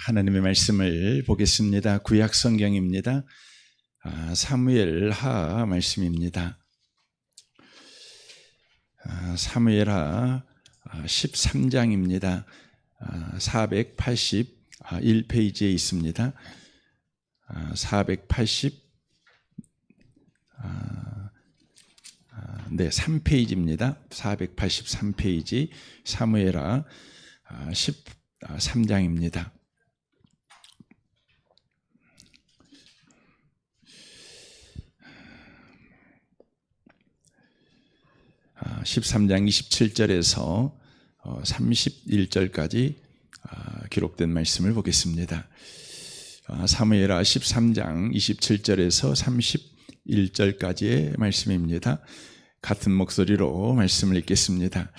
하나님의 말씀을 보겠습니다. 구약 성경입니다. 사무엘하 말씀입니다. 사무엘하 13장입니다. 481페이지에 있습니다. 3페이지입니다. 483페이지 사무엘하 13장입니다. 13장 27절에서 31절까지 기록된 말씀을 보겠습니다. 사무엘하 13장 27절에서 31절까지의 말씀입니다. 같은 목소리로 말씀을 읽겠습니다.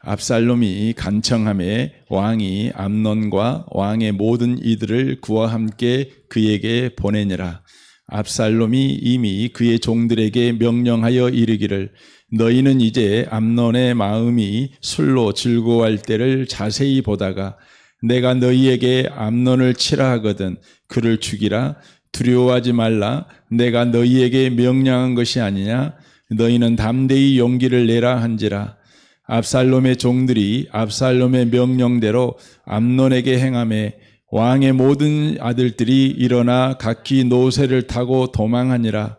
압살롬이 간청하매 왕이 암논과 왕의 모든 이들을 구와 함께 그에게 보내니라. 압살롬이 이미 그의 종들에게 명령하여 이르기를 너희는 이제 암논의 마음이 술로 즐거워할 때를 자세히 보다가 내가 너희에게 암논을 치라 하거든 그를 죽이라. 두려워하지 말라. 내가 너희에게 명령한 것이 아니냐. 너희는 담대히 용기를 내라 한지라. 압살롬의 종들이 압살롬의 명령대로 암논에게 행하매 왕의 모든 아들들이 일어나 각기 노새를 타고 도망하니라.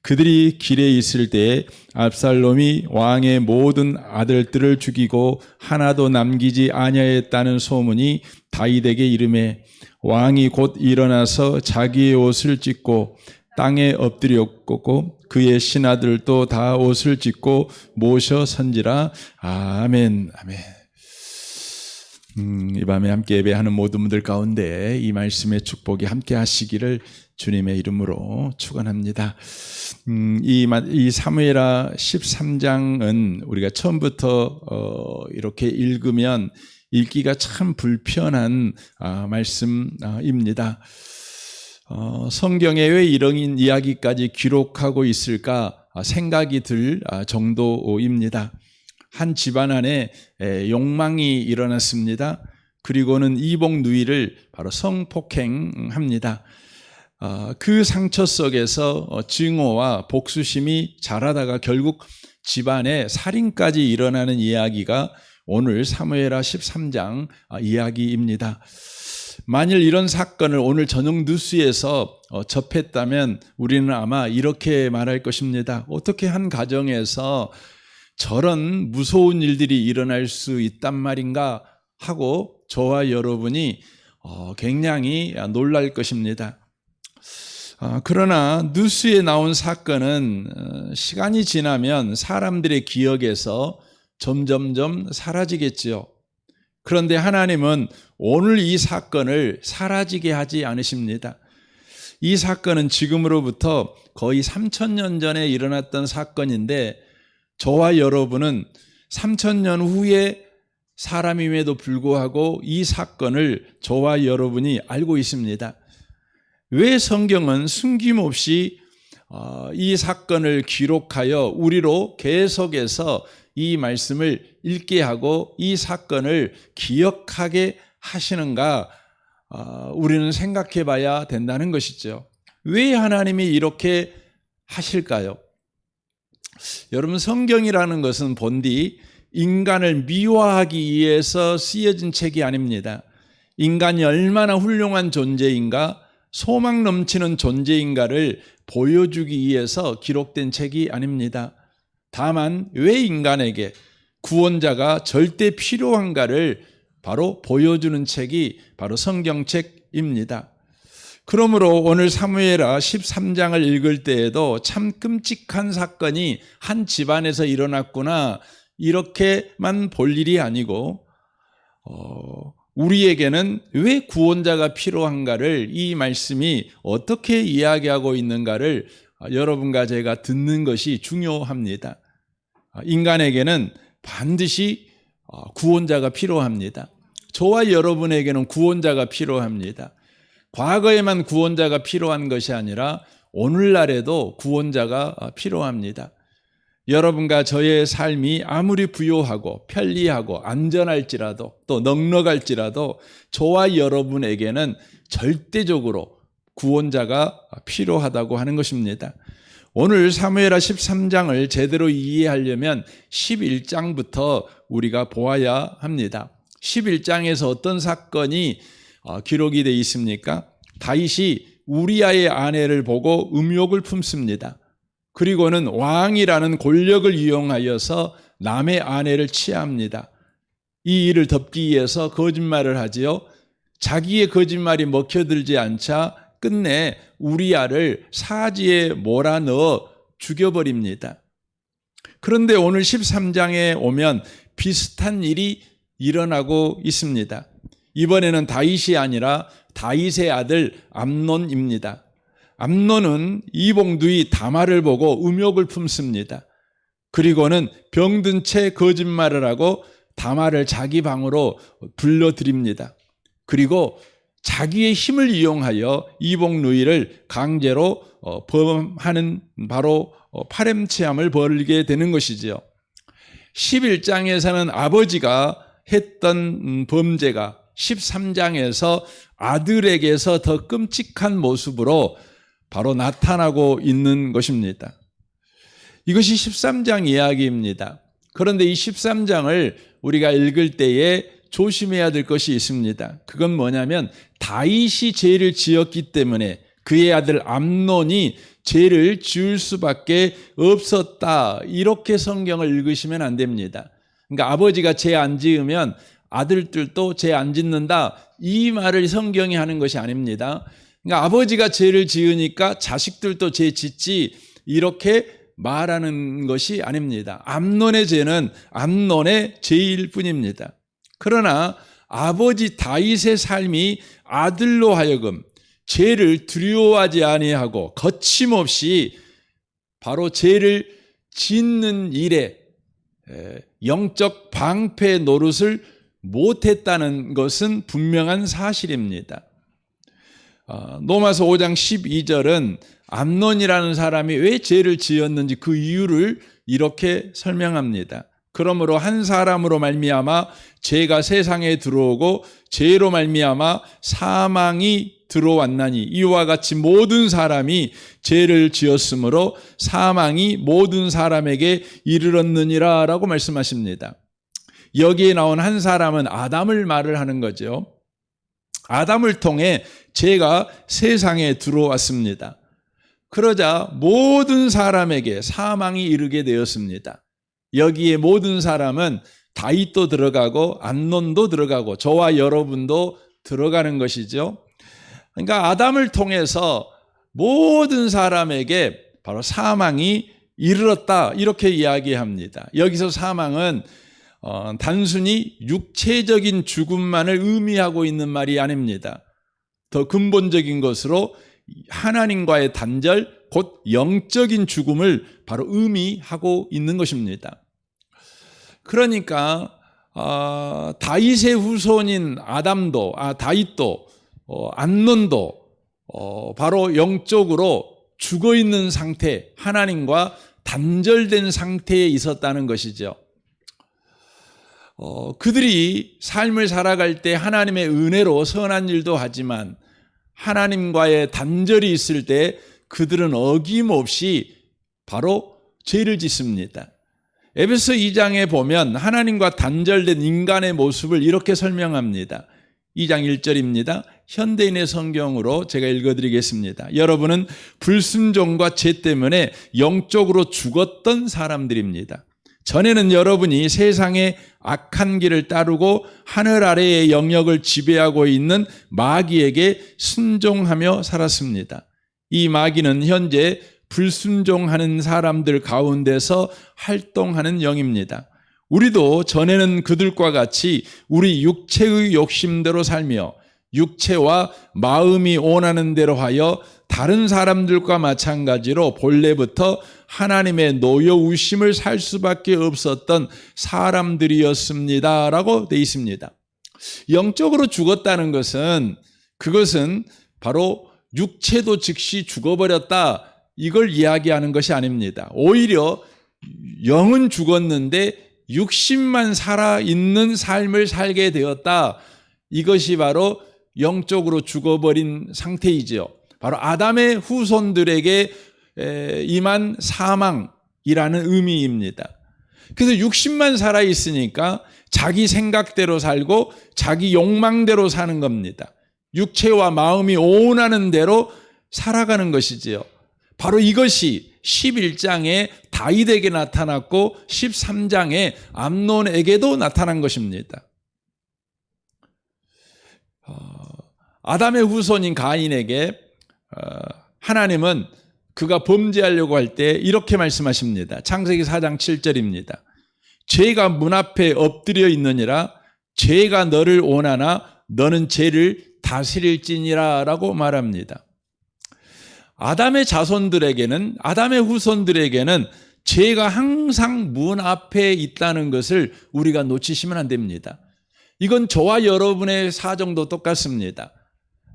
그들이 길에 있을 때에 압살롬이 왕의 모든 아들들을 죽이고 하나도 남기지 아니하였다는 소문이 다윗에게 이르매 왕이 곧 일어나서 자기의 옷을 찢고 땅에 엎드렸고 그의 신하들도 다 옷을 찢고 모셔 선지라. 아멘. 아멘. 이 밤에 함께 예배하는 모든 분들 가운데 이 말씀의 축복이 함께 하시기를 주님의 이름으로 축원합니다. 이 사무엘하 13장은 우리가 처음부터 이렇게 읽으면 읽기가 참 불편한 말씀입니다. 성경에 왜 이런 이야기까지 기록하고 있을까 생각이 들 정도입니다. 한 집안 안에 욕망이 일어났습니다. 그리고는 이복 누이를 바로 성폭행합니다. 그 상처 속에서 증오와 복수심이 자라다가 결국 집안에 살인까지 일어나는 이야기가 오늘 사무엘하 13장 이야기입니다. 만일 이런 사건을 오늘 저녁 뉴스에서 접했다면 우리는 아마 이렇게 말할 것입니다. 어떻게 한 가정에서 저런 무서운 일들이 일어날 수 있단 말인가 하고 저와 여러분이 굉장히 놀랄 것입니다. 그러나 뉴스에 나온 사건은 시간이 지나면 사람들의 기억에서 점점점 사라지겠지요. 그런데 하나님은 오늘 이 사건을 사라지게 하지 않으십니다. 이 사건은 지금으로부터 거의 3000년 전에 일어났던 사건인데 저와 여러분은 3000년 후에 사람임에도 불구하고 이 사건을 저와 여러분이 알고 있습니다. 왜 성경은 숨김없이 이 사건을 기록하여 우리로 계속해서 이 말씀을 읽게 하고 이 사건을 기억하게 하시는가 우리는 생각해 봐야 된다는 것이죠. 왜 하나님이 이렇게 하실까요? 여러분, 성경이라는 것은 본디 인간을 미화하기 위해서 쓰여진 책이 아닙니다. 인간이 얼마나 훌륭한 존재인가, 소망 넘치는 존재인가를 보여주기 위해서 기록된 책이 아닙니다. 다만 왜 인간에게 구원자가 절대 필요한가를 바로 보여주는 책이 바로 성경책입니다. 그러므로 오늘 사무엘하 13장을 읽을 때에도 참 끔찍한 사건이 한 집안에서 일어났구나 이렇게만 볼 일이 아니고 우리에게는 왜 구원자가 필요한가를 이 말씀이 어떻게 이야기하고 있는가를 여러분과 제가 듣는 것이 중요합니다. 인간에게는 반드시 구원자가 필요합니다. 저와 여러분에게는 구원자가 필요합니다. 과거에만 구원자가 필요한 것이 아니라 오늘날에도 구원자가 필요합니다. 여러분과 저의 삶이 아무리 부유하고 편리하고 안전할지라도 또 넉넉할지라도 저와 여러분에게는 절대적으로 구원자가 필요하다고 하는 것입니다. 오늘 사무엘하 13장을 제대로 이해하려면 11장부터 우리가 보아야 합니다. 11장에서 어떤 사건이 기록이 되어 있습니까? 다윗이 우리아의 아내를 보고 음욕을 품습니다. 그리고는 왕이라는 권력을 이용하여서 남의 아내를 취합니다. 이 일을 덮기 위해서 거짓말을 하지요. 자기의 거짓말이 먹혀들지 않자 끝내 우리아를 사지에 몰아넣어 죽여버립니다. 그런데 오늘 13장에 오면 비슷한 일이 일어나고 있습니다. 이번에는 다윗이 아니라 다윗의 아들 암논입니다. 암논은 이봉두이 다말을 보고 음욕을 품습니다. 그리고는 병든 채 거짓말을 하고 다말을 자기 방으로 불러들입니다. 그리고 자기의 힘을 이용하여 이복누이를 강제로 범하는 바로 파렴치함을 벌이게 되는 것이지요. 11장에서는 아버지가 했던 범죄가 13장에서 아들에게서 더 끔찍한 모습으로 바로 나타나고 있는 것입니다. 이것이 13장 이야기입니다. 그런데 이 13장을 우리가 읽을 때에 조심해야 될 것이 있습니다. 그건 뭐냐면 다윗이 죄를 지었기 때문에 그의 아들 암논이 죄를 지을 수밖에 없었다. 이렇게 성경을 읽으시면 안 됩니다. 그러니까 아버지가 죄 안 지으면 아들들도 죄 안 짓는다. 이 말을 성경이 하는 것이 아닙니다. 그러니까 아버지가 죄를 지으니까 자식들도 죄 짓지 이렇게 말하는 것이 아닙니다. 암논의 죄는 암논의 죄일 뿐입니다. 그러나 아버지 다윗의 삶이 아들로 하여금 죄를 두려워하지 아니하고 거침없이 바로 죄를 짓는 일에 영적 방패 노릇을 못했다는 것은 분명한 사실입니다. 로마서 5장 12절은 암논이라는 사람이 왜 죄를 지었는지 그 이유를 이렇게 설명합니다. 그러므로 한 사람으로 말미암아 죄가 세상에 들어오고 죄로 말미암아 사망이 들어왔나니 이와 같이 모든 사람이 죄를 지었으므로 사망이 모든 사람에게 이르렀느니라 라고 말씀하십니다. 여기에 나온 한 사람은 아담을 말을 하는 거죠. 아담을 통해 죄가 세상에 들어왔습니다. 그러자 모든 사람에게 사망이 이르게 되었습니다. 여기에 모든 사람은 다윗도 들어가고 암논도 들어가고 저와 여러분도 들어가는 것이죠. 그러니까 아담을 통해서 모든 사람에게 바로 사망이 이르렀다 이렇게 이야기합니다. 여기서 사망은 단순히 육체적인 죽음만을 의미하고 있는 말이 아닙니다. 더 근본적인 것으로 하나님과의 단절, 곧 영적인 죽음을 바로 의미하고 있는 것입니다. 그러니까 다윗의 후손인 다윗도 암논도 바로 영적으로 죽어있는 상태, 하나님과 단절된 상태에 있었다는 것이죠. 그들이 삶을 살아갈 때 하나님의 은혜로 선한 일도 하지만 하나님과의 단절이 있을 때 그들은 어김없이 바로 죄를 짓습니다. 에베소 2장에 보면 하나님과 단절된 인간의 모습을 이렇게 설명합니다. 2장 1절입니다. 현대인의 성경으로 제가 읽어드리겠습니다. 여러분은 불순종과 죄 때문에 영적으로 죽었던 사람들입니다. 전에는 여러분이 세상의 악한 길을 따르고 하늘 아래의 영역을 지배하고 있는 마귀에게 순종하며 살았습니다. 이 마귀는 현재 불순종하는 사람들 가운데서 활동하는 영입니다. 우리도 전에는 그들과 같이 우리 육체의 욕심대로 살며 육체와 마음이 원하는 대로 하여 다른 사람들과 마찬가지로 본래부터 하나님의 노여우심을 살 수밖에 없었던 사람들이었습니다 라고 되어 있습니다. 영적으로 죽었다는 것은 그것은 바로 육체도 즉시 죽어버렸다 이걸 이야기하는 것이 아닙니다. 오히려 영은 죽었는데 60만 살아있는 삶을 살게 되었다. 이것이 바로 영적으로 죽어버린 상태이지요. 바로 아담의 후손들에게 임한 사망이라는 의미입니다. 그래서 60만 살아있으니까 자기 생각대로 살고 자기 욕망대로 사는 겁니다. 육체와 마음이 오운하는 대로 살아가는 것이지요. 바로 이것이 11장에 다윗에게 나타났고 13장에 암논에게도 나타난 것입니다. 아담의 후손인 가인에게 하나님은 그가 범죄하려고 할 때 이렇게 말씀하십니다. 창세기 4장 7절입니다. 죄가 문 앞에 엎드려 있느니라 죄가 너를 원하나 너는 죄를 다스릴지니라 라고 말합니다. 아담의 자손들에게는, 아담의 후손들에게는 죄가 항상 문 앞에 있다는 것을 우리가 놓치시면 안 됩니다. 이건 저와 여러분의 사정도 똑같습니다.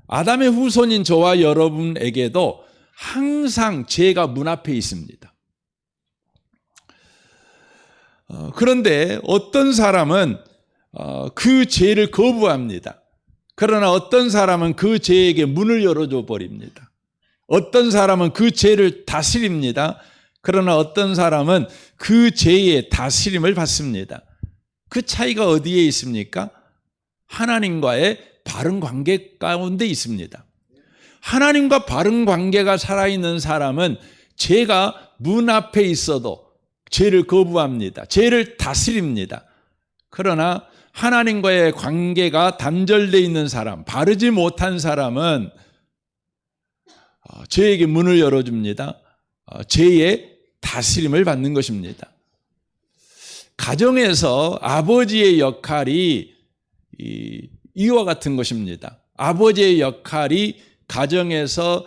아담의 후손인 저와 여러분에게도 항상 죄가 문 앞에 있습니다. 그런데 어떤 사람은 그 죄를 거부합니다. 그러나 어떤 사람은 그 죄에게 문을 열어줘 버립니다. 어떤 사람은 그 죄를 다스립니다. 그러나 어떤 사람은 그 죄의 다스림을 받습니다. 그 차이가 어디에 있습니까? 하나님과의 바른 관계 가운데 있습니다. 하나님과 바른 관계가 살아있는 사람은 죄가 문 앞에 있어도 죄를 거부합니다. 죄를 다스립니다. 그러나 하나님과의 관계가 단절되어 있는 사람, 바르지 못한 사람은 죄에게 문을 열어줍니다. 죄의 다스림을 받는 것입니다. 가정에서 아버지의 역할이 이와 같은 것입니다. 아버지의 역할이 가정에서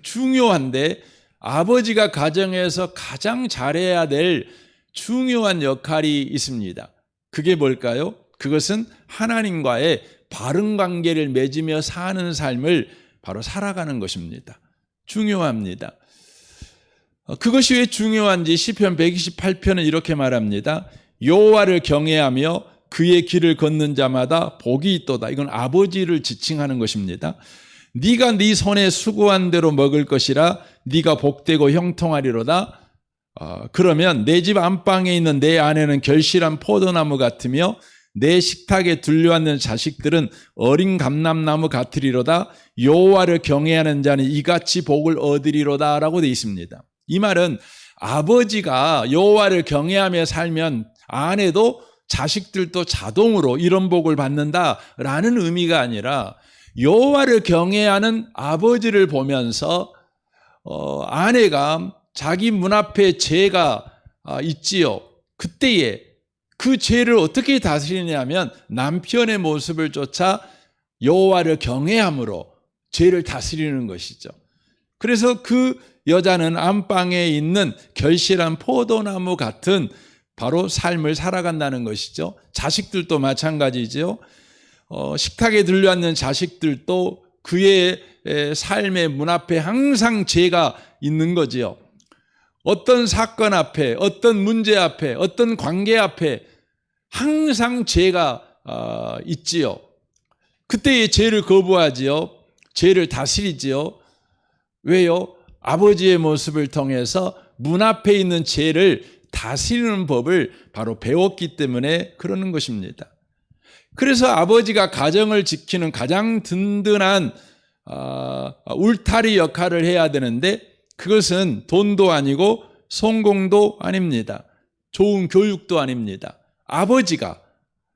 중요한데 아버지가 가정에서 가장 잘해야 될 중요한 역할이 있습니다. 그게 뭘까요? 그것은 하나님과의 바른 관계를 맺으며 사는 삶을 바로 살아가는 것입니다. 중요합니다. 그것이 왜 중요한지 시편 128편은 이렇게 말합니다. 여호와를 경외하며 그의 길을 걷는 자마다 복이 있도다. 이건 아버지를 지칭하는 것입니다. 네가 네 손에 수고한 대로 먹을 것이라 네가 복되고 형통하리로다. 그러면 내 집 안방에 있는 내 아내는 결실한 포도나무 같으며 내 식탁에 둘려앉는 자식들은 어린 감람나무 같으리로다. 여호와를 경외하는 자는 이같이 복을 얻으리로다 라고 되어 있습니다. 이 말은 아버지가 여호와를 경외하며 살면 아내도 자식들도 자동으로 이런 복을 받는다라는 의미가 아니라 여호와를 경외하는 아버지를 보면서 아내가 자기 문 앞에 죄가 있지요. 그때에 그 죄를 어떻게 다스리냐면 남편의 모습을 쫓아 여호와를 경외함으로 죄를 다스리는 것이죠. 그래서 그 여자는 안방에 있는 결실한 포도나무 같은 바로 삶을 살아간다는 것이죠. 자식들도 마찬가지죠. 식탁에 들려앉는 자식들도 그의 삶의 문 앞에 항상 죄가 있는 거지요. 어떤 사건 앞에, 어떤 문제 앞에, 어떤 관계 앞에 항상 죄가 있지요. 그때의 죄를 거부하지요. 죄를 다스리지요. 왜요? 아버지의 모습을 통해서 문 앞에 있는 죄를 다스리는 법을 바로 배웠기 때문에 그러는 것입니다. 그래서 아버지가 가정을 지키는 가장 든든한 울타리 역할을 해야 되는데 그것은 돈도 아니고 성공도 아닙니다. 좋은 교육도 아닙니다. 아버지가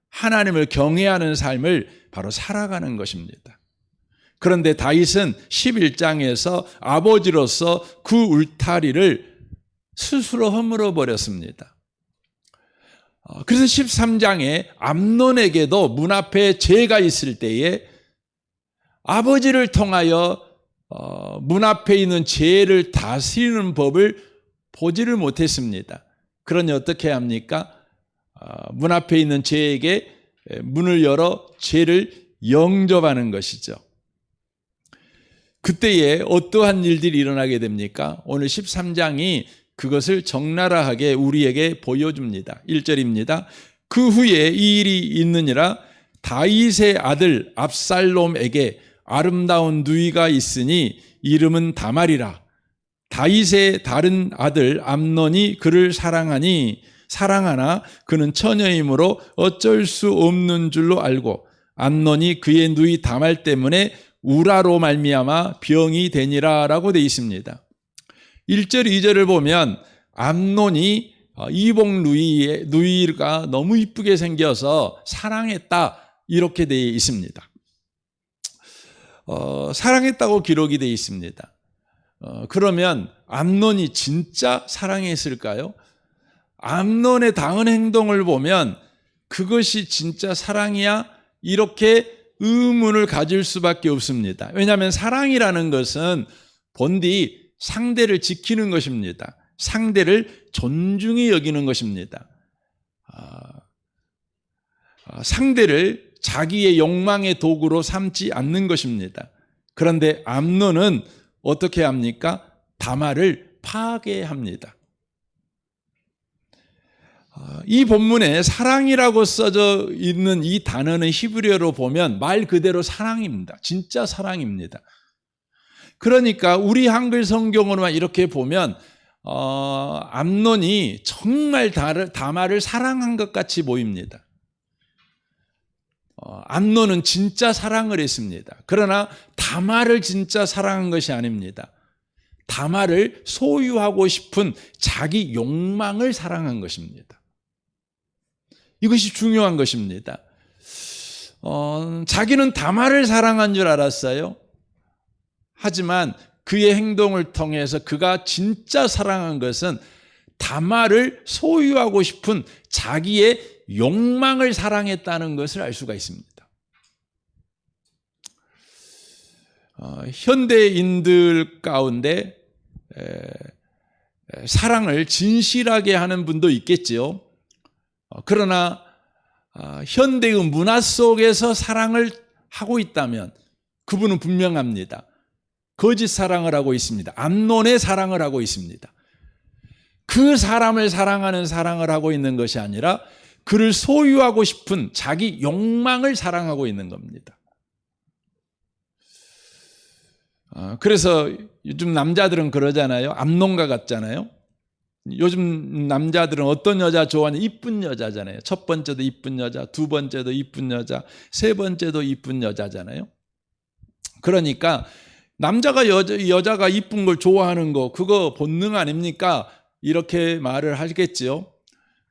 하나님을 경외하는 삶을 바로 살아가는 것입니다. 그런데 다윗은 11장에서 아버지로서 그 울타리를 스스로 허물어 버렸습니다. 그래서 13장에 암논에게도 문 앞에 죄가 있을 때에 아버지를 통하여 문 앞에 있는 죄를 다스리는 법을 보지를 못했습니다. 그러니 어떻게 합니까? 문 앞에 있는 죄에게 문을 열어 죄를 영접하는 것이죠. 그때에 어떠한 일들이 일어나게 됩니까? 오늘 13장이 그것을 적나라하게 우리에게 보여줍니다. 1절입니다. 그 후에 이 일이 있느니라. 다윗의 아들 압살롬에게 아름다운 누이가 있으니 이름은 다말이라. 다윗의 다른 아들 암논이 그를 사랑하나 그는 처녀이므로 어쩔 수 없는 줄로 알고 암논이 그의 누이 다말 때문에 우라로 말미암아 병이 되니라라고 되어 있습니다. 1절, 2절을 보면 암논이 이복 누이가 너무 이쁘게 생겨서 사랑했다 이렇게 되어 있습니다. 사랑했다고 기록이 되어 있습니다. 그러면 암논이 진짜 사랑했을까요? 암논의 당한 행동을 보면 그것이 진짜 사랑이야? 이렇게 의문을 가질 수밖에 없습니다. 왜냐하면 사랑이라는 것은 본디 상대를 지키는 것입니다. 상대를 존중히 여기는 것입니다. 상대를 자기의 욕망의 도구로 삼지 않는 것입니다. 그런데 암논은 어떻게 합니까? 다말을 파괴합니다. 이 본문에 사랑이라고 써져 있는 이 단어는 히브리어로 보면 말 그대로 사랑입니다. 진짜 사랑입니다. 그러니까 우리 한글 성경으로만 이렇게 보면 암논이 정말 다말을 사랑한 것 같이 보입니다. 암논은 진짜 사랑을 했습니다. 그러나 다말을 진짜 사랑한 것이 아닙니다. 다말을 소유하고 싶은 자기 욕망을 사랑한 것입니다. 이것이 중요한 것입니다. 자기는 다말을 사랑한 줄 알았어요. 하지만 그의 행동을 통해서 그가 진짜 사랑한 것은 다말을 소유하고 싶은 자기의 욕망을 사랑했다는 것을 알 수가 있습니다. 현대인들 가운데 사랑을 진실하게 하는 분도 있겠지요. 그러나 현대의 문화 속에서 사랑을 하고 있다면 그분은 분명합니다. 거짓 사랑을 하고 있습니다. 암논의 사랑을 하고 있습니다. 그 사람을 사랑하는 사랑을 하고 있는 것이 아니라 그를 소유하고 싶은 자기 욕망을 사랑하고 있는 겁니다. 그래서 요즘 남자들은 그러잖아요. 암논과 같잖아요. 요즘 남자들은 어떤 여자 좋아하냐? 이쁜 여자잖아요. 첫 번째도 이쁜 여자, 두 번째도 이쁜 여자, 세 번째도 이쁜 여자잖아요. 그러니까 남자가 여자가 이쁜 걸 좋아하는 거 그거 본능 아닙니까? 이렇게 말을 하겠지요.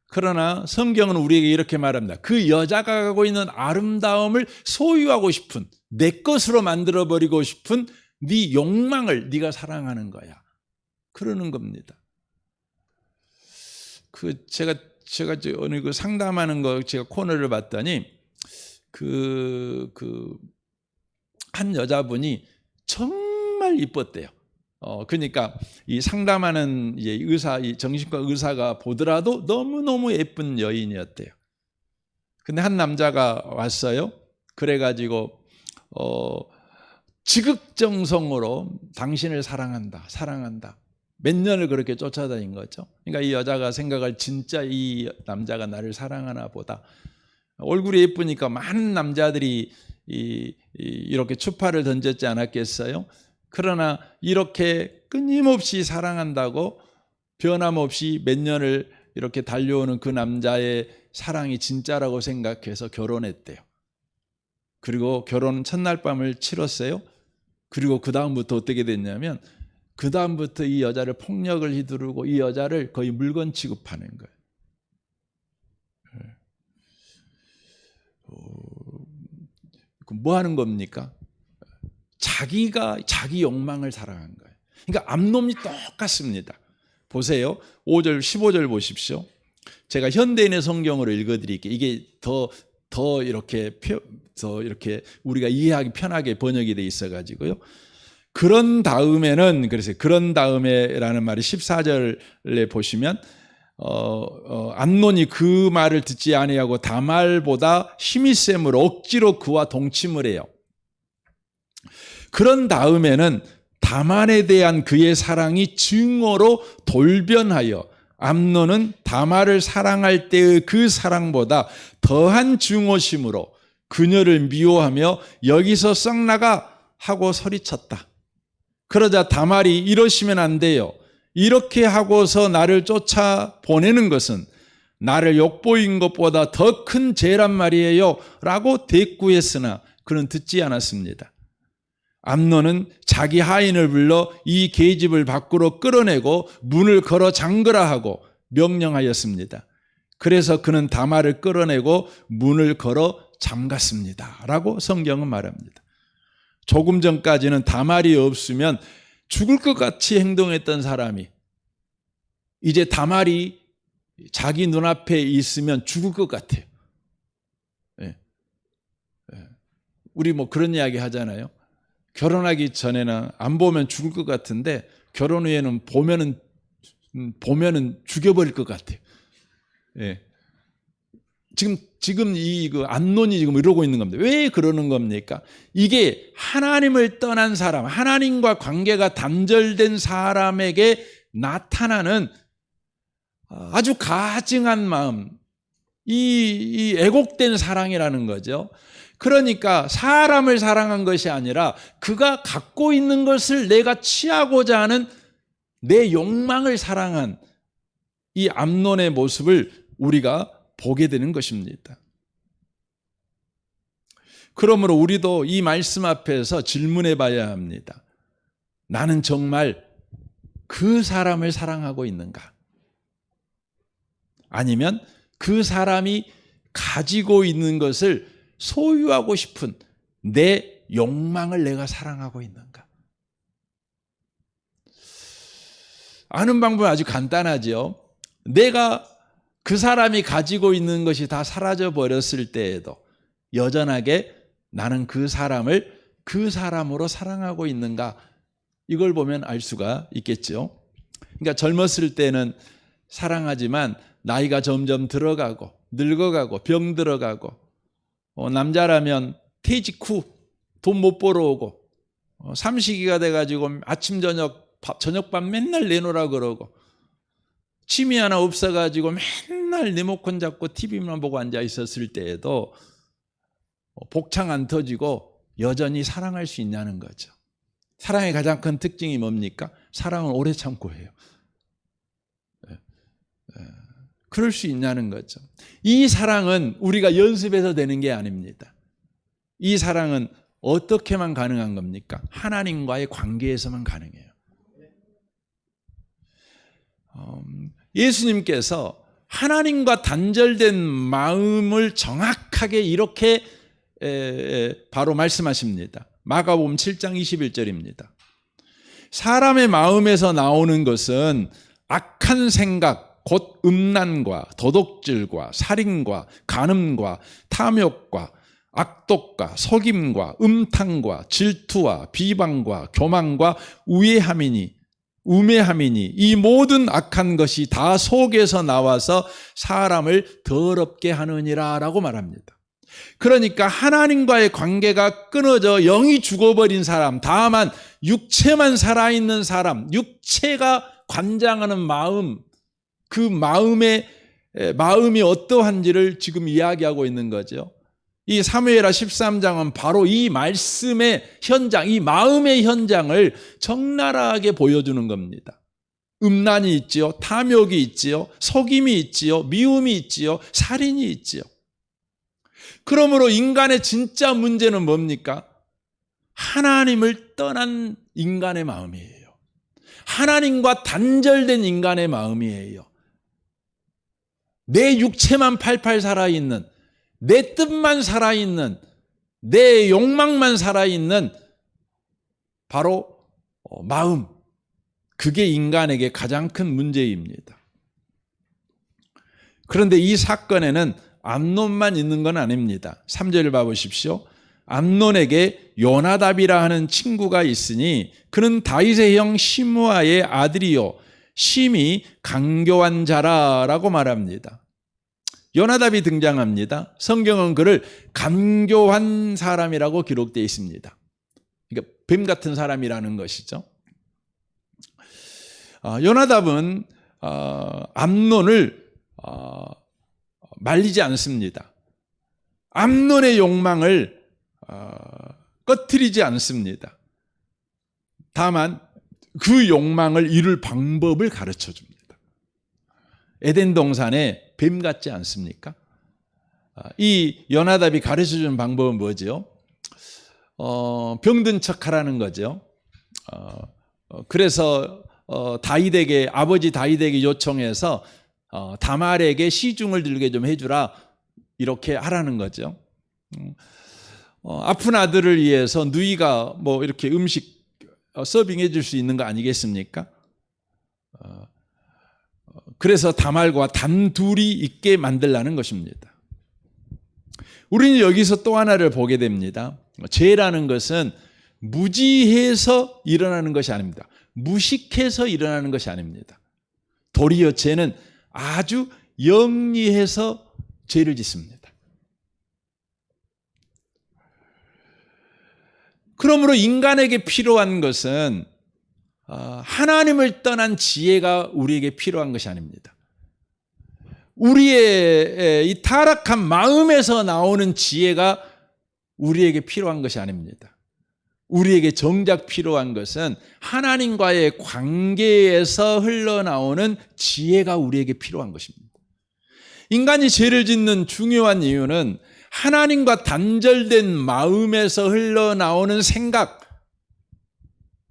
그러나 성경은 우리에게 이렇게 말합니다. 그 여자가 갖고 있는 아름다움을 소유하고 싶은, 내 것으로 만들어버리고 싶은 네 욕망을 네가 사랑하는 거야. 그러는 겁니다. 제가 어느 그 상담하는 거 제가 코너를 봤더니 한 여자분이 정말 이뻤대요. 그러니까 이 상담하는 이 정신과 의사가 보더라도 너무너무 예쁜 여인이었대요. 근데 한 남자가 왔어요. 그래가지고 지극정성으로 당신을 사랑한다. 몇 년을 그렇게 쫓아다닌 거죠. 그러니까 이 여자가 생각할 진짜 이 남자가 나를 사랑하나 보다. 얼굴이 예쁘니까 많은 남자들이 이렇게 추파를 던졌지 않았겠어요? 그러나 이렇게 끊임없이 사랑한다고 변함없이 몇 년을 이렇게 달려오는 그 남자의 사랑이 진짜라고 생각해서 결혼했대요. 그리고 결혼 첫날 밤을 치렀어요. 그리고 그 다음부터 어떻게 됐냐면 그 다음부터 이 여자를 폭력을 휘두르고 이 여자를 거의 물건 취급하는 거예요. 뭐 하는 겁니까? 자기가 자기 욕망을 사랑한 거예요. 그러니까 암논이 똑같습니다. 보세요. 5절, 15절 보십시오. 제가 현대인의 성경으로 읽어드릴게요. 이게 더 이렇게 우리가 이해하기 편하게 번역이 돼 있어가지고요. 그런 다음에라는 말이 14절에 보시면 암논이 그 말을 듣지 아니하고 다말보다 힘이 셈으로 억지로 그와 동침을 해요. 그런 다음에는 다말에 대한 그의 사랑이 증오로 돌변하여 암논은 다말을 사랑할 때의 그 사랑보다 더한 증오심으로 그녀를 미워하며 여기서 썩나가 하고 소리쳤다. 그러자 다말이 이러시면 안 돼요. 이렇게 하고서 나를 쫓아보내는 것은 나를 욕보인 것보다 더 큰 죄란 말이에요 라고 대꾸했으나 그는 듣지 않았습니다. 암논은 자기 하인을 불러 이 계집을 밖으로 끌어내고 문을 걸어 잠그라 하고 명령하였습니다. 그래서 그는 다말을 끌어내고 문을 걸어 잠갔습니다 라고 성경은 말합니다. 조금 전까지는 다말이 없으면 죽을 것 같이 행동했던 사람이 이제 다말이 자기 눈앞에 있으면 죽을 것 같아요. 우리 뭐 그런 이야기 하잖아요. 결혼하기 전에는 안 보면 죽을 것 같은데 결혼 후에는 보면은 죽여버릴 것 같아요. 지금 그 암논이 지금 이러고 있는 겁니다. 왜 그러는 겁니까? 이게 하나님을 떠난 사람, 하나님과 관계가 단절된 사람에게 나타나는 아주 가증한 마음, 이 애곡된 사랑이라는 거죠. 그러니까 사람을 사랑한 것이 아니라 그가 갖고 있는 것을 내가 취하고자 하는 내 욕망을 사랑한 이 암논의 모습을 우리가 보게 되는 것입니다. 그러므로 우리도 이 말씀 앞에서 질문해 봐야 합니다. 나는 정말 그 사람을 사랑하고 있는가? 아니면 그 사람이 가지고 있는 것을 소유하고 싶은 내 욕망을 내가 사랑하고 있는가? 아는 방법은 아주 간단하죠. 내가 그 사람이 가지고 있는 것이 다 사라져 버렸을 때에도 여전하게 나는 그 사람을 그 사람으로 사랑하고 있는가? 이걸 보면 알 수가 있겠죠. 그러니까 젊었을 때는 사랑하지만 나이가 점점 들어가고 늙어가고 병 들어가고 남자라면 퇴직 후 돈 못 벌어오고 삼식이가 돼가지고 아침 저녁밥 맨날 내놓으라 그러고 취미 하나 없어가지고 맨날 리모컨 잡고 TV만 보고 앉아 있었을 때에도 복창 안 터지고 여전히 사랑할 수 있냐는 거죠. 사랑의 가장 큰 특징이 뭡니까? 사랑은 오래 참고 해요. 그럴 수 있냐는 거죠. 이 사랑은 우리가 연습해서 되는 게 아닙니다. 이 사랑은 어떻게만 가능한 겁니까? 하나님과의 관계에서만 가능해요. 예수님께서 하나님과 단절된 마음을 정확하게 이렇게 바로 말씀하십니다. 마가복음 7장 21절입니다. 사람의 마음에서 나오는 것은 악한 생각, 곧 음란과 도둑질과 살인과 간음과 탐욕과 악독과 속임과 음탕과 질투와 비방과 교만과 우매함이니 이 모든 악한 것이 다 속에서 나와서 사람을 더럽게 하느니라 라고 말합니다. 그러니까 하나님과의 관계가 끊어져 영이 죽어버린 사람, 다만 육체만 살아있는 사람, 육체가 관장하는 마음, 그 마음이 어떠한지를 지금 이야기하고 있는 거죠. 이 사무엘하 13장은 바로 이 말씀의 현장, 이 마음의 현장을 적나라하게 보여주는 겁니다. 음란이 있지요, 탐욕이 있지요, 속임이 있지요, 미움이 있지요, 살인이 있지요. 그러므로 인간의 진짜 문제는 뭡니까? 하나님을 떠난 인간의 마음이에요. 하나님과 단절된 인간의 마음이에요. 내 육체만 팔팔 살아있는, 내 뜻만 살아있는, 내 욕망만 살아있는 바로 마음, 그게 인간에게 가장 큰 문제입니다. 그런데 이 사건에는 암논만 있는 건 아닙니다. 3절을 봐보십시오. 암논에게 요나답이라 하는 친구가 있으니 그는 다윗의 형 시므아의 아들이요 심히 강교한 자라라고 말합니다. 요나답이 등장합니다. 성경은 그를 간교한 사람이라고 기록되어 있습니다. 그러니까 뱀 같은 사람이라는 것이죠. 요나답은 암논을 말리지 않습니다. 암논의 욕망을 꺼트리지 않습니다. 다만 그 욕망을 이룰 방법을 가르쳐 줍니다. 에덴 동산에 뱀 같지 않습니까? 이 요나답이 가르쳐 주는 방법은 뭐죠? 병든 척하라는 거죠. 그래서 다윗에게, 아버지 다윗에게 요청해서 다말에게 시중을 들게 좀 해주라, 이렇게 하라는 거죠. 아픈 아들을 위해서 누이가 뭐 이렇게 음식 서빙해 줄 수 있는 거 아니겠습니까? 그래서 다말과 단둘이 있게 만들라는 것입니다. 우리는 여기서 또 하나를 보게 됩니다. 죄라는 것은 무지해서 일어나는 것이 아닙니다. 무식해서 일어나는 것이 아닙니다. 도리어 죄는 아주 영리해서 죄를 짓습니다. 그러므로 인간에게 필요한 것은 하나님을 떠난 지혜가 우리에게 필요한 것이 아닙니다. 우리의 이 타락한 마음에서 나오는 지혜가 우리에게 필요한 것이 아닙니다. 우리에게 정작 필요한 것은 하나님과의 관계에서 흘러나오는 지혜가 우리에게 필요한 것입니다. 인간이 죄를 짓는 중요한 이유는 하나님과 단절된 마음에서 흘러나오는 생각,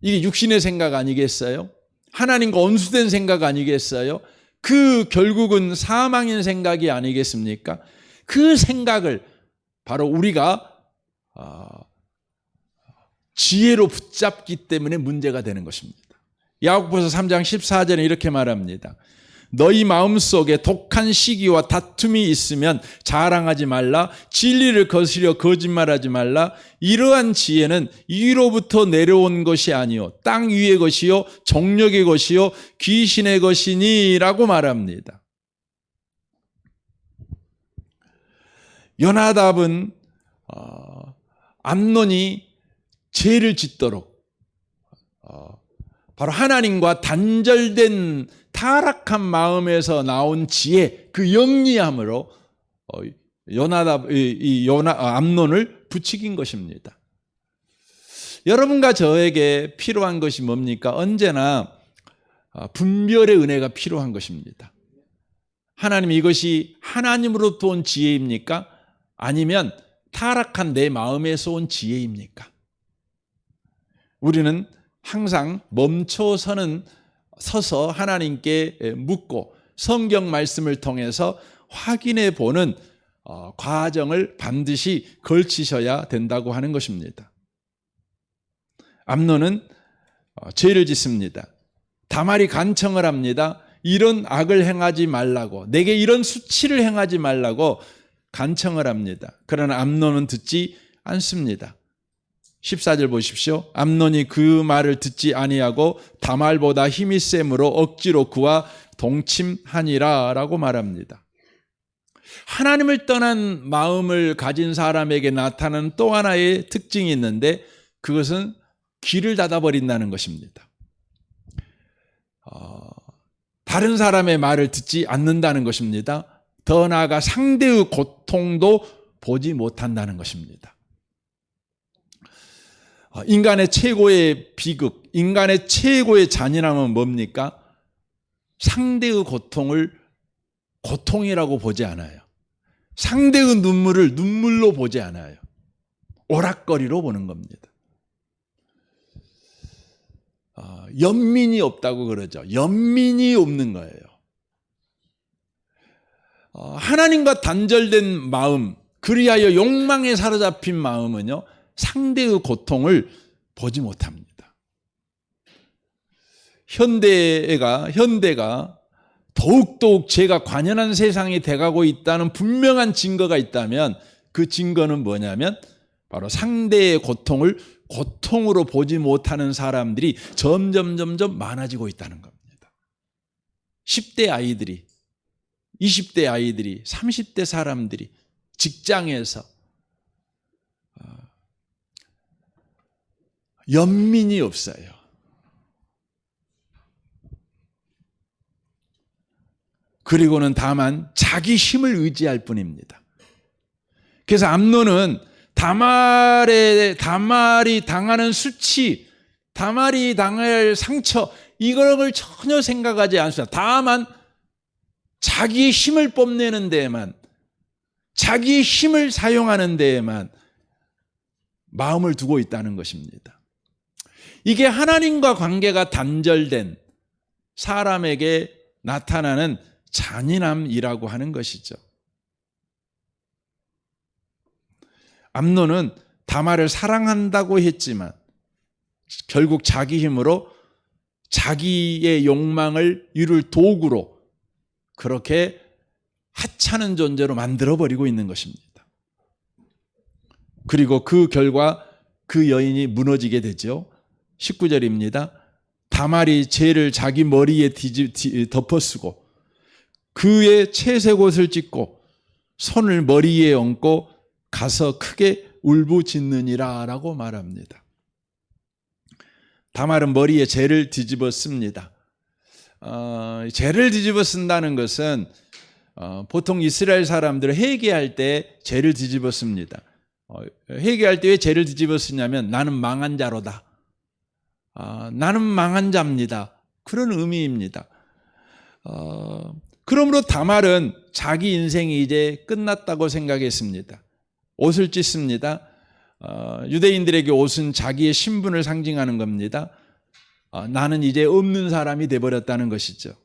이게 육신의 생각 아니겠어요? 하나님과 온수된 생각 아니겠어요? 그 결국은 사망인 생각이 아니겠습니까? 그 생각을 바로 우리가 지혜로 붙잡기 때문에 문제가 되는 것입니다. 야고보서 3장 14절에 이렇게 말합니다. 너희 마음속에 독한 시기와 다툼이 있으면 자랑하지 말라. 진리를 거스려 거짓말하지 말라. 이러한 지혜는 위로부터 내려온 것이 아니요 땅 위의 것이요 정력의 것이요 귀신의 것이니라고 말합니다. 요나답은 암논이 죄를 짓도록 바로 하나님과 단절된 타락한 마음에서 나온 지혜, 그 영리함으로 암논을 부추긴 것입니다. 여러분과 저에게 필요한 것이 뭡니까? 언제나 분별의 은혜가 필요한 것입니다. 하나님, 이것이 하나님으로부터 온 지혜입니까? 아니면 타락한 내 마음에서 온 지혜입니까? 우리는 항상 서서 하나님께 묻고 성경 말씀을 통해서 확인해 보는 과정을 반드시 걸치셔야 된다고 하는 것입니다. 암논은 죄를 짓습니다. 다말이 간청을 합니다. 이런 악을 행하지 말라고, 내게 이런 수치를 행하지 말라고 간청을 합니다. 그러나 암논은 듣지 않습니다. 14절 보십시오. 암논이 그 말을 듣지 아니하고 다말보다 힘이 셈으로 억지로 그와 동침하니라 라고 말합니다. 하나님을 떠난 마음을 가진 사람에게 나타나는 또 하나의 특징이 있는데 그것은 귀를 닫아버린다는 것입니다. 다른 사람의 말을 듣지 않는다는 것입니다. 더 나아가 상대의 고통도 보지 못한다는 것입니다. 인간의 최고의 비극, 인간의 최고의 잔인함은 뭡니까? 상대의 고통을 고통이라고 보지 않아요. 상대의 눈물을 눈물로 보지 않아요. 오락거리로 보는 겁니다. 연민이 없다고 그러죠. 연민이 없는 거예요. 하나님과 단절된 마음, 그리하여 욕망에 사로잡힌 마음은요, 상대의 고통을 보지 못합니다. 현대가 더욱더욱 죄가 관연한 세상이 돼가고 있다는 분명한 증거가 있다면 그 증거는 뭐냐면 바로 상대의 고통을 고통으로 보지 못하는 사람들이 점점 많아지고 있다는 겁니다. 10대 아이들이, 20대 아이들이, 30대 사람들이 직장에서 연민이 없어요. 그리고는 다만 자기 힘을 의지할 뿐입니다. 그래서 암논은 다말이 당하는 수치, 다말이 당할 상처, 이걸 전혀 생각하지 않습니다. 다만 자기의 힘을 뽐내는 데에만, 자기의 힘을 사용하는 데에만 마음을 두고 있다는 것입니다. 이게 하나님과 관계가 단절된 사람에게 나타나는 잔인함이라고 하는 것이죠. 암논은 다말을 사랑한다고 했지만 결국 자기 힘으로 자기의 욕망을 이룰 도구로 그렇게 하찮은 존재로 만들어버리고 있는 것입니다. 그리고 그 결과 그 여인이 무너지게 되죠. 19절입니다. 다말이 죄를 자기 머리에 덮어쓰고 그의 채색 옷을 찢고 손을 머리에 얹고 가서 크게 울부짖느니라 라고 말합니다. 다말은 머리에 재를 뒤집어 씁니다. 재를 뒤집어 쓴다는 것은 보통 이스라엘 사람들은 회개할 때 재를 뒤집어 씁니다. 회개할 때 왜 재를 뒤집어 쓰냐면 나는 망한 자로다. 나는 망한 자입니다. 그런 의미입니다. 그러므로 다말은 자기 인생이 이제 끝났다고 생각했습니다. 옷을 찢습니다. 유대인들에게 옷은 자기의 신분을 상징하는 겁니다. 나는 이제 없는 사람이 되어버렸다는 것이죠.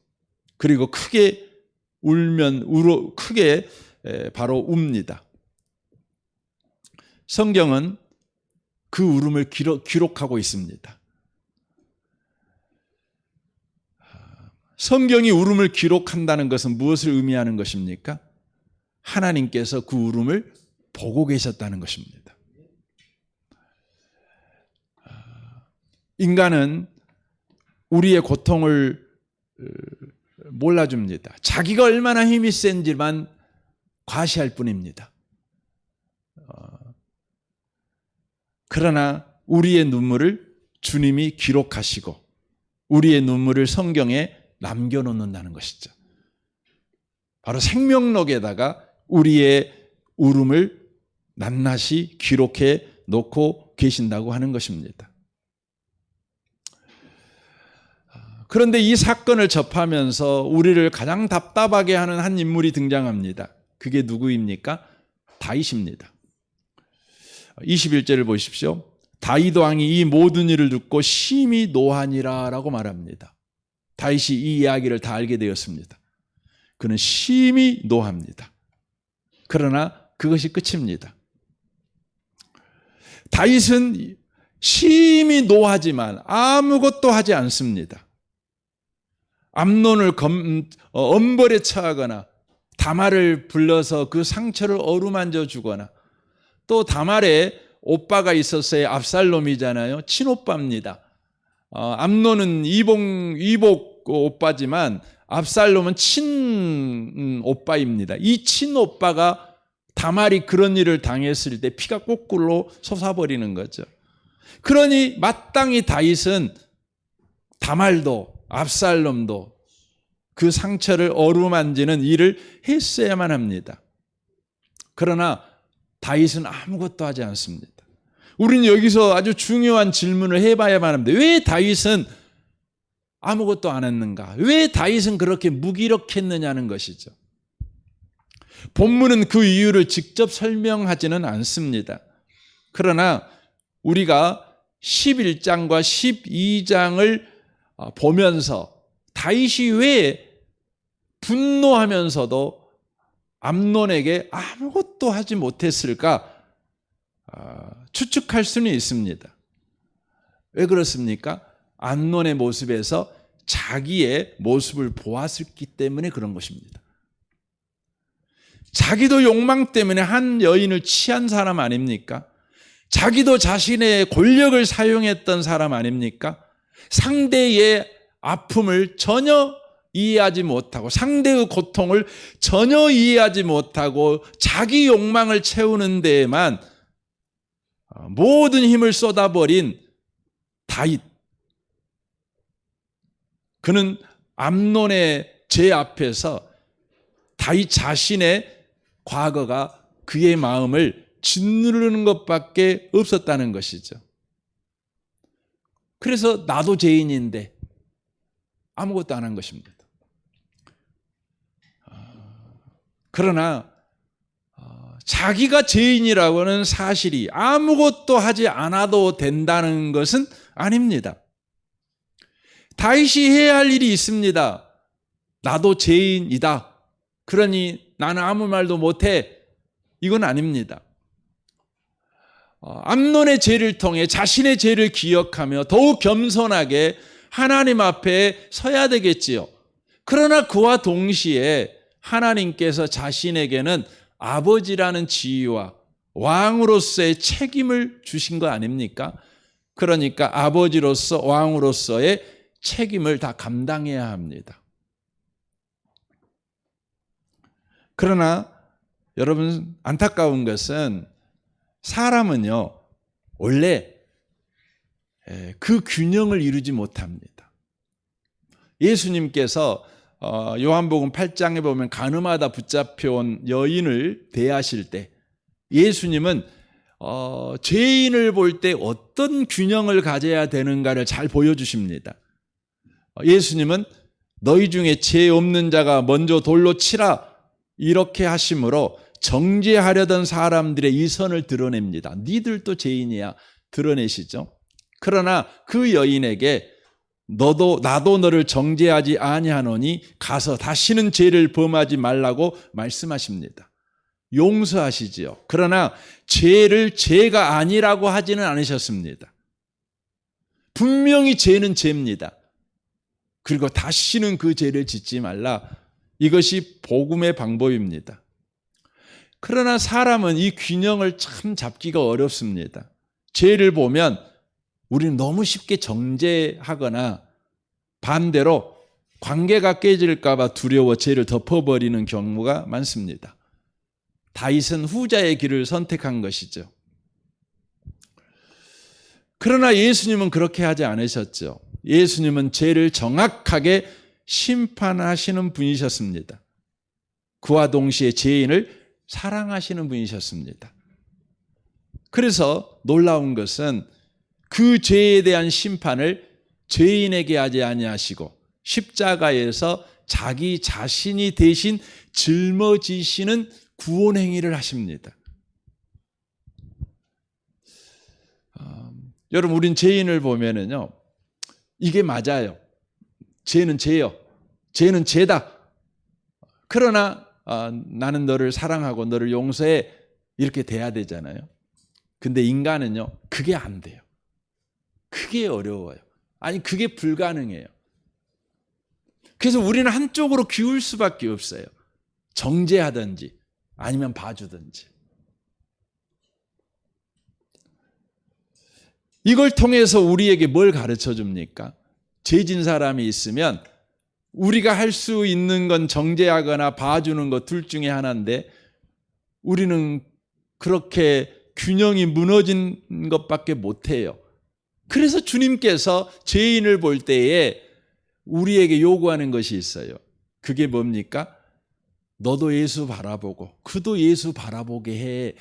그리고 크게 크게 바로 웁니다. 성경은 그 울음을 기록하고 있습니다. 성경이 울음을 기록한다는 것은 무엇을 의미하는 것입니까? 하나님께서 그 울음을 보고 계셨다는 것입니다. 인간은 우리의 고통을 몰라줍니다. 자기가 얼마나 힘이 센지만 과시할 뿐입니다. 그러나 우리의 눈물을 주님이 기록하시고 우리의 눈물을 성경에 남겨놓는다는 것이죠. 바로 생명록에다가 우리의 울음을 낱낱이 기록해 놓고 계신다고 하는 것입니다. 그런데 이 사건을 접하면서 우리를 가장 답답하게 하는 한 인물이 등장합니다. 그게 누구입니까? 다윗입니다. 21절을 보십시오. 다윗 왕이 이 모든 일을 듣고 심히 노하니라 라고 말합니다. 다윗이 이 이야기를 다 알게 되었습니다. 그는 심히 노합니다. 그러나 그것이 끝입니다. 다윗은 심히 노하지만 아무것도 하지 않습니다. 암논을 엄벌에 처하거나 다말을 불러서 그 상처를 어루만져 주거나 또 다말의 오빠가 있었어요. 압살롬이잖아요. 친오빠입니다. 암논은 이복 오빠지만 압살롬은 친오빠입니다. 이 친오빠가 다말이 그런 일을 당했을 때 피가 거꾸로 솟아버리는 거죠. 그러니 마땅히 다윗은 다말도 압살롬도 그 상처를 어루만지는 일을 했어야만 합니다. 그러나 다윗은 아무것도 하지 않습니다. 우리는 여기서 아주 중요한 질문을 해봐야만 합니다. 왜 다윗은 아무것도 안 했는가? 왜 다윗은 그렇게 무기력했느냐는 것이죠. 본문은 그 이유를 직접 설명하지는 않습니다. 그러나 우리가 11장과 12장을 보면서 다윗이 왜 분노하면서도 암논에게 아무것도 하지 못했을까 추측할 수는 있습니다. 왜 그렇습니까? 암논의 모습에서 자기의 모습을 보았기 때문에 그런 것입니다. 자기도 욕망 때문에 한 여인을 취한 사람 아닙니까? 자기도 자신의 권력을 사용했던 사람 아닙니까? 상대의 아픔을 전혀 이해하지 못하고 상대의 고통을 전혀 이해하지 못하고 자기 욕망을 채우는 데에만 모든 힘을 쏟아버린 다윗. 그는 암논의 죄 앞에서 다윗 자신의 과거가 그의 마음을 짓누르는 것밖에 없었다는 것이죠. 그래서 나도 죄인인데 아무것도 안 한 것입니다. 그러나 자기가 죄인이라고 하는 사실이 아무것도 하지 않아도 된다는 것은 아닙니다. 다윗이 해야 할 일이 있습니다. 나도 죄인이다. 그러니 나는 아무 말도 못해. 이건 아닙니다. 암논의 죄를 통해 자신의 죄를 기억하며 더욱 겸손하게 하나님 앞에 서야 되겠지요. 그러나 그와 동시에 하나님께서 자신에게는 아버지라는 지위와 왕으로서의 책임을 주신 거 아닙니까? 그러니까 아버지로서 왕으로서의 책임을 다 감당해야 합니다. 그러나 여러분, 안타까운 것은 사람은요, 원래 그 균형을 이루지 못합니다. 예수님께서 요한복음 8장에 보면 간음하다 붙잡혀온 여인을 대하실 때 예수님은 죄인을 볼 때 어떤 균형을 가져야 되는가를 잘 보여주십니다. 예수님은 너희 중에 죄 없는 자가 먼저 돌로 치라 이렇게 하심으로 정죄하려던 사람들의 이 선을 드러냅니다. 니들도 죄인이야 드러내시죠. 그러나 그 여인에게 나도 너를 정죄하지 아니하노니 가서 다시는 죄를 범하지 말라고 말씀하십니다. 용서하시지요. 그러나 죄를 죄가 아니라고 하지는 않으셨습니다. 분명히 죄는 죄입니다. 그리고 다시는 그 죄를 짓지 말라. 이것이 복음의 방법입니다. 그러나 사람은 이 균형을 참 잡기가 어렵습니다. 죄를 보면 우리는 너무 쉽게 정죄하거나 반대로 관계가 깨질까 봐 두려워 죄를 덮어버리는 경우가 많습니다. 다윗은 후자의 길을 선택한 것이죠. 그러나 예수님은 그렇게 하지 않으셨죠. 예수님은 죄를 정확하게 심판하시는 분이셨습니다. 그와 동시에 죄인을 사랑하시는 분이셨습니다. 그래서 놀라운 것은 그 죄에 대한 심판을 죄인에게 하지 아니하시고 십자가에서 자기 자신이 대신 짊어지시는 구원 행위를 하십니다. 여러분, 우린 죄인을 보면은요, 이게 맞아요. 죄는 죄요. 죄는 죄다. 그러나 나는 너를 사랑하고 너를 용서해 이렇게 돼야 되잖아요. 근데 인간은요, 그게 안 돼요. 그게 어려워요. 아니, 그게 불가능해요. 그래서 우리는 한쪽으로 기울 수밖에 없어요. 정죄하든지 아니면 봐주든지. 이걸 통해서 우리에게 뭘 가르쳐 줍니까? 죄진 사람이 있으면 우리가 할 수 있는 건 정죄하거나 봐주는 것 둘 중에 하나인데 우리는 그렇게 균형이 무너진 것밖에 못해요. 그래서 주님께서 죄인을 볼 때에 우리에게 요구하는 것이 있어요. 그게 뭡니까? 너도 예수 바라보고 그도 예수 바라보게 해.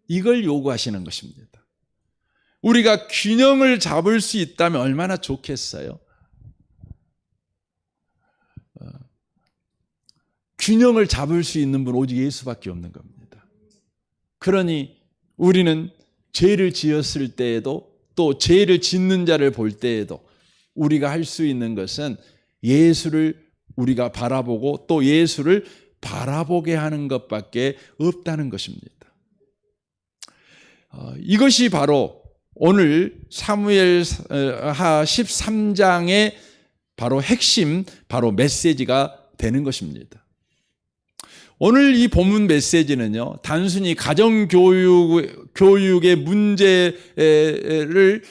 이걸 요구하시는 것입니다. 우리가 균형을 잡을 수 있다면 얼마나 좋겠어요. 균형을 잡을 수 있는 분 오직 예수밖에 없는 겁니다. 그러니 우리는 죄를 지었을 때에도 또 죄를 짓는 자를 볼 때에도 우리가 할 수 있는 것은 예수를 우리가 바라보고 또 예수를 바라보게 하는 것밖에 없다는 것입니다. 이것이 바로 오늘 사무엘하 13장의 바로 핵심, 바로 메시지가 되는 것입니다. 오늘 이 본문 메시지는요, 단순히 가정교육의 문제를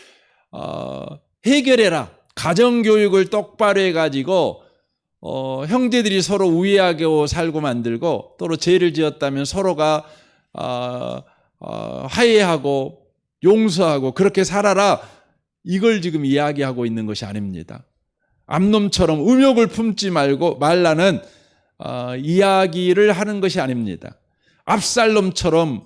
해결해라. 가정교육을 똑바로 해가지고 형제들이 서로 우애하게 살고 만들고 또 죄를 지었다면 서로가 화해하고 용서하고 그렇게 살아라. 이걸 지금 이야기하고 있는 것이 아닙니다. 암놈처럼 음욕을 품지 말라는 이야기를 하는 것이 아닙니다. 압살롬처럼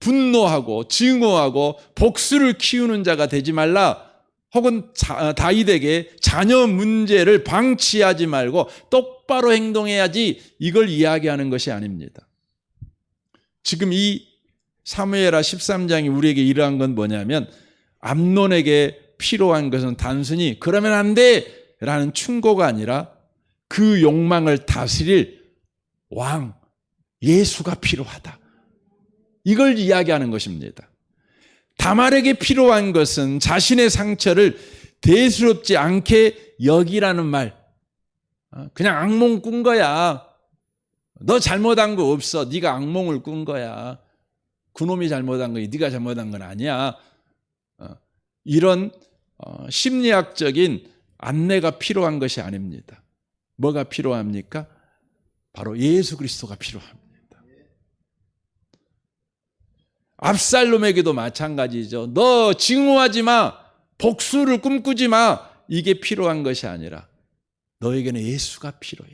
분노하고 증오하고 복수를 키우는 자가 되지 말라, 혹은 다윗에게 자녀 문제를 방치하지 말고 똑바로 행동해야지, 이걸 이야기하는 것이 아닙니다. 지금 이 사무엘하 13장이 우리에게 이러한 건 뭐냐면, 암논에게 필요한 것은 단순히 그러면 안 돼 라는 충고가 아니라 그 욕망을 다스릴 왕 예수가 필요하다, 이걸 이야기하는 것입니다. 다말에게 필요한 것은 자신의 상처를 대수롭지 않게 여기라는 말. 그냥 악몽 꾼 거야. 너 잘못한 거 없어. 네가 악몽을 꾼 거야. 그놈이 잘못한 거니 네가 잘못한 건 아니야. 이런 심리학적인 안내가 필요한 것이 아닙니다. 뭐가 필요합니까? 바로 예수 그리스도가 필요합니다. 압살롬에게도 마찬가지죠. 너 증오하지 마, 복수를 꿈꾸지 마, 이게 필요한 것이 아니라 너에게는 예수가 필요해.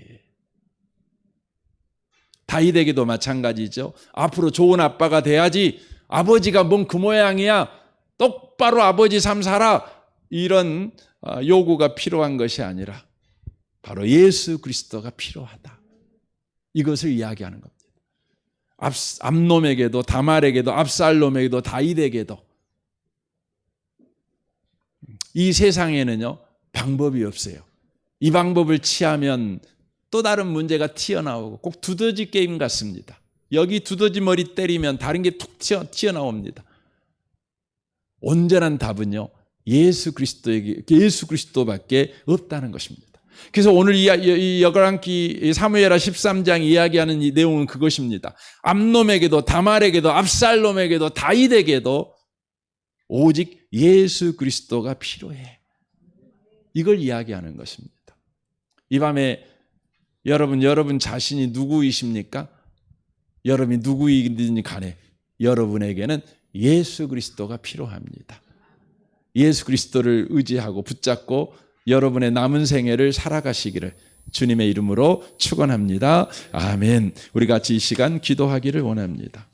다윗에게도 마찬가지죠. 앞으로 좋은 아빠가 돼야지, 아버지가 뭔 그 모양이야, 똑바로 아버지 삶 살아, 이런 요구가 필요한 것이 아니라 바로 예수 그리스도가 필요하다, 이것을 이야기하는 겁니다. 암놈에게도 다말에게도 압살롬에게도 다윗에게도 이 세상에는요 방법이 없어요. 이 방법을 취하면 또 다른 문제가 튀어나오고, 꼭 두더지 게임 같습니다. 여기 두더지 머리 때리면 다른 게 툭 튀어나옵니다. 온전한 답은요 예수 그리스도밖에 없다는 것입니다. 그래서 오늘 이 여갈랑기 사무엘하 13장 이야기하는 이 내용은 그것입니다. 암놈에게도 다말에게도 압살롬에게도 다윗에게도 오직 예수 그리스도가 필요해, 이걸 이야기하는 것입니다. 이 밤에 여러분 자신이 누구이십니까? 여러분이 누구이든지 간에 여러분에게는 예수 그리스도가 필요합니다. 예수 그리스도를 의지하고 붙잡고 여러분의 남은 생애를 살아가시기를 주님의 이름으로 축원합니다. 아멘. 우리 같이 이 시간 기도하기를 원합니다.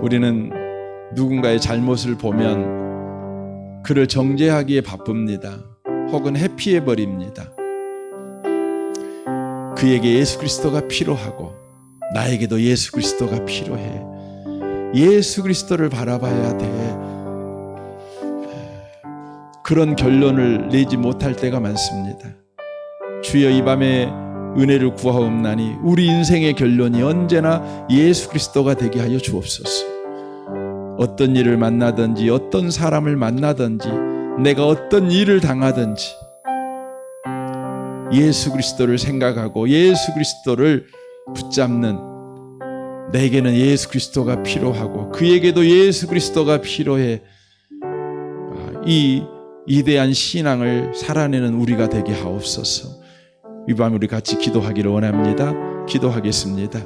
우리는 누군가의 잘못을 보면 그를 정죄하기에 바쁩니다. 혹은 회피해버립니다. 그에게 예수 그리스도가 필요하고 나에게도 예수 그리스도가 필요해. 예수 그리스도를 바라봐야 돼. 그런 결론을 내지 못할 때가 많습니다. 주여, 이 밤에 은혜를 구하옵나니 우리 인생의 결론이 언제나 예수 그리스도가 되게 하여 주옵소서. 어떤 일을 만나든지 어떤 사람을 만나든지 내가 어떤 일을 당하든지 예수 그리스도를 생각하고 예수 그리스도를 붙잡는, 내게는 예수 그리스도가 필요하고 그에게도 예수 그리스도가 필요해. 이 이대한 신앙을 살아내는 우리가 되게 하옵소서. 이 밤 우리 같이 기도하기를 원합니다. 기도하겠습니다.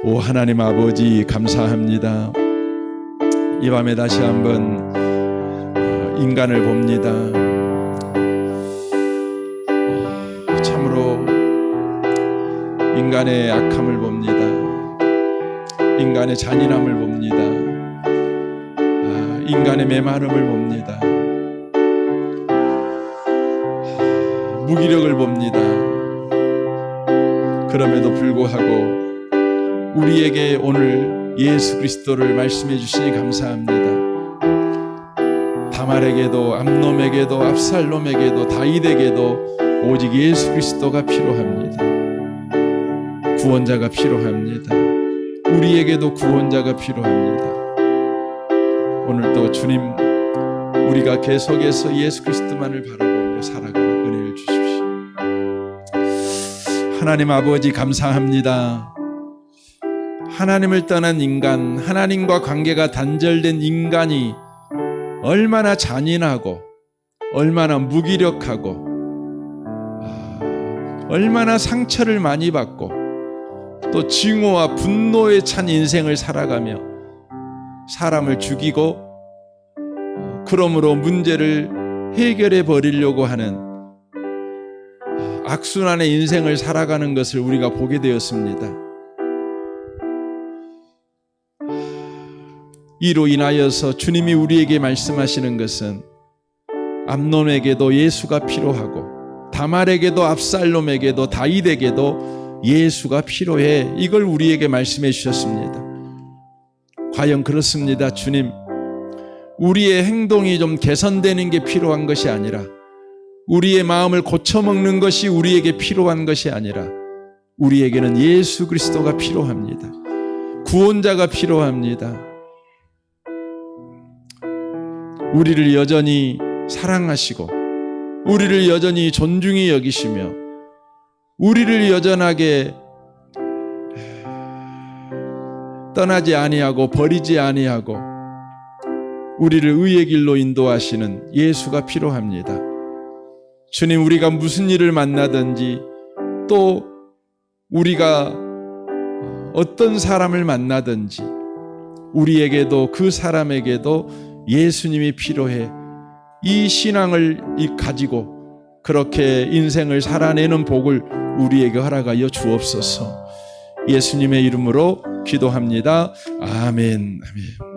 오 하나님 아버지, 감사합니다. 이 밤에 다시 한번 인간을 봅니다. 참으로 인간의 악함을 봅니다. 인간의 잔인함을 봅니다. 인간의 메마름을 봅니다. 무기력을 봅니다. 그럼에도 불구하고 우리에게 오늘 예수 그리스도를 말씀해 주시니 감사합니다. 다말에게도 암놈에게도 압살롬에게도 다윗에게도 오직 예수 그리스도가 필요합니다. 구원자가 필요합니다. 우리에게도 구원자가 필요합니다. 오늘도 주님, 우리가 계속해서 예수 그리스도만을 바라보며 살아가는 은혜를 주십시오. 하나님 아버지, 감사합니다. 하나님을 떠난 인간, 하나님과 관계가 단절된 인간이 얼마나 잔인하고 얼마나 무기력하고 얼마나 상처를 많이 받고 또 증오와 분노에 찬 인생을 살아가며 사람을 죽이고 그러므로 문제를 해결해 버리려고 하는 악순환의 인생을 살아가는 것을 우리가 보게 되었습니다. 이로 인하여서 주님이 우리에게 말씀하시는 것은 암논에게도 예수가 필요하고 다말에게도 압살롬에게도 다윗에게도 예수가 필요해. 이걸 우리에게 말씀해 주셨습니다. 과연 그렇습니다. 주님, 우리의 행동이 좀 개선되는 게 필요한 것이 아니라 우리의 마음을 고쳐먹는 것이 우리에게 필요한 것이 아니라 우리에게는 예수 그리스도가 필요합니다. 구원자가 필요합니다. 우리를 여전히 사랑하시고 우리를 여전히 존중히 여기시며 우리를 여전하게 떠나지 아니하고 버리지 아니하고 우리를 의의 길로 인도하시는 예수가 필요합니다. 주님, 우리가 무슨 일을 만나든지 또 우리가 어떤 사람을 만나든지 우리에게도 그 사람에게도 예수님이 필요해. 이 신앙을 가지고 그렇게 인생을 살아내는 복을 우리에게 허락하여 주옵소서. 예수님의 이름으로 기도합니다. 아멘. 아멘.